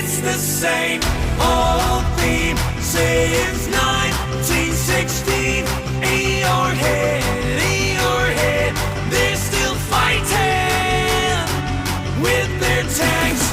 It's the same old theme since 1916. Eeyore head, they're still fighting with their tanks